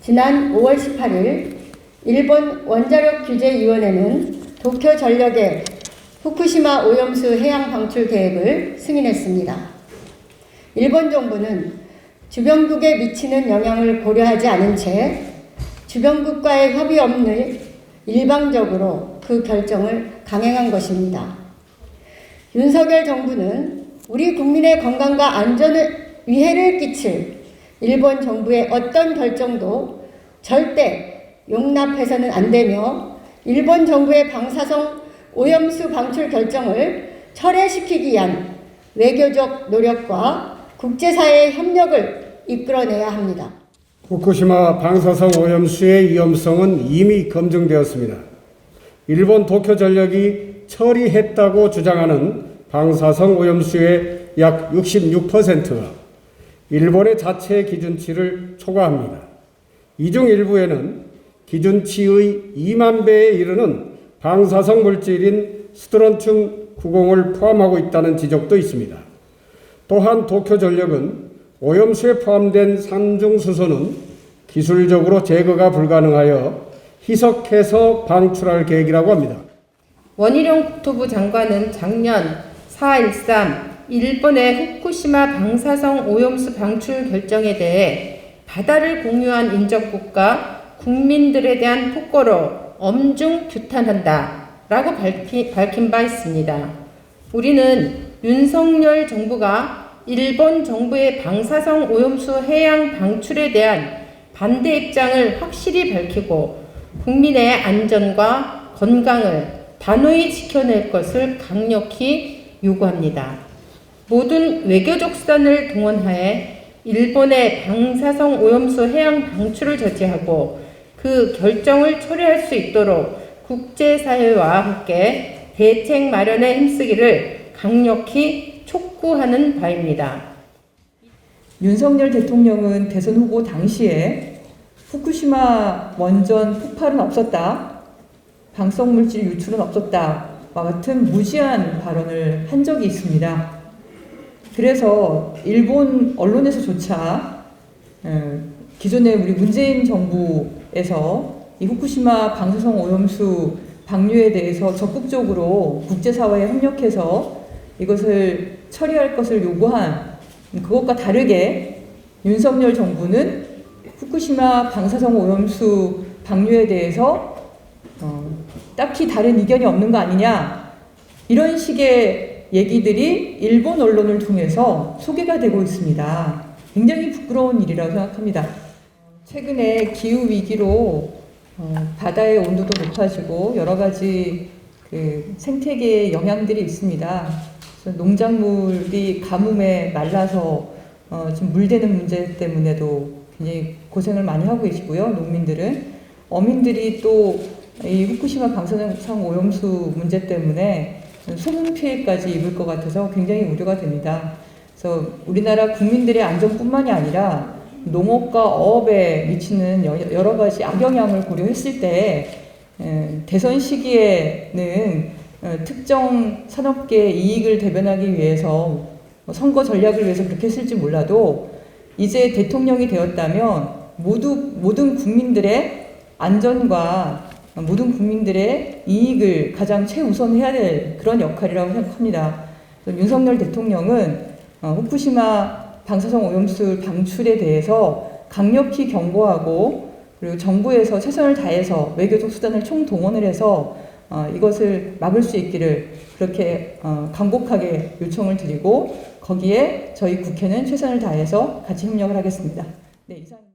지난 5월 18일 일본 원자력 규제위원회는 도쿄전력의 후쿠시마 오염수 해양 방출 계획을 승인했습니다. 일본 정부는 주변국에 미치는 영향을 고려하지 않은 채 주변국과의 협의 없는 일방적으로 그 결정을 강행한 것입니다. 윤석열 정부는 우리 국민의 건강과 안전을 위해를 끼칠 일본 정부의 어떤 결정도 절대 용납해서는 안 되며 일본 정부의 방사성 오염수 방출 결정을 철회시키기 위한 외교적 노력과 국제사회의 협력을 이끌어내야 합니다. 후쿠시마 방사성 오염수의 위험성은 이미 검증되었습니다. 일본 도쿄전력이 처리했다고 주장하는 방사성 오염수의 약 66%가 일본의 자체 기준치를 초과합니다. 이 중 일부에는 기준치의 2만 배에 이르는 방사성 물질인 스트론튬 90을 포함하고 있다는 지적도 있습니다. 또한 도쿄전력은 오염수에 포함된 산중수소는 기술적으로 제거가 불가능하여 희석해서 방출할 계획이라고 합니다. 원희룡 국토부 장관은 작년 4.13 일본의 후쿠시마 방사성 오염수 방출 결정에 대해 바다를 공유한 인접국가 국민들에 대한 폭거로 엄중 규탄한다 라고 밝힌 바 있습니다. 우리는 윤석열 정부가 일본 정부의 방사성 오염수 해양 방출에 대한 반대 입장을 확실히 밝히고 국민의 안전과 건강을 단호히 지켜낼 것을 강력히 요구합니다. 모든 외교적 수단을 동원하여 일본의 방사성 오염수 해양 방출을 저지하고 그 결정을 철회할 수 있도록 국제사회와 함께 대책 마련에 힘쓰기를 강력히 촉구하는 바입니다. 윤석열 대통령은 대선 후보 당시에 후쿠시마 원전 폭발은 없었다, 방사성물질 유출은 없었다와 같은 무지한 발언을 한 적이 있습니다. 그래서 일본 언론에서조차 기존의 우리 문재인 정부에서 이 후쿠시마 방사성 오염수 방류에 대해서 적극적으로 국제사회에 협력해서 이것을 처리할 것을 요구한 그것과 다르게 윤석열 정부는 후쿠시마 방사성 오염수 방류에 대해서 딱히 다른 의견이 없는 거 아니냐, 이런 식의 얘기들이 일본 언론을 통해서 소개가 되고 있습니다. 굉장히 부끄러운 일이라고 생각합니다. 최근에 기후위기로 바다의 온도도 높아지고 여러 가지 생태계에 영향들이 있습니다. 그래서 농작물이 가뭄에 말라서 지금 물대는 문제 때문에도 굉장히 고생을 많이 하고 계시고요. 농민들은. 어민들이 또 이 후쿠시마 방사성 오염수 문제 때문에 소문 피해까지 입을 것 같아서 굉장히 우려가 됩니다. 그래서 우리나라 국민들의 안전뿐만이 아니라 농업과 어업에 미치는 여러 가지 악영향을 고려했을 때 대선 시기에는 특정 산업계의 이익을 대변하기 위해서 선거 전략을 위해서 그렇게 했을지 몰라도 이제 대통령이 되었다면 모든 국민들의 안전과 모든 국민들의 이익을 가장 최우선해야 될 그런 역할이라고 생각합니다. 윤석열 대통령은 후쿠시마 방사성 오염수 방출에 대해서 강력히 경고하고 그리고 정부에서 최선을 다해서 외교적 수단을 총동원을 해서 이것을 막을 수 있기를 그렇게 간곡하게 요청을 드리고 거기에 저희 국회는 최선을 다해서 같이 협력을 하겠습니다. 네, 이상.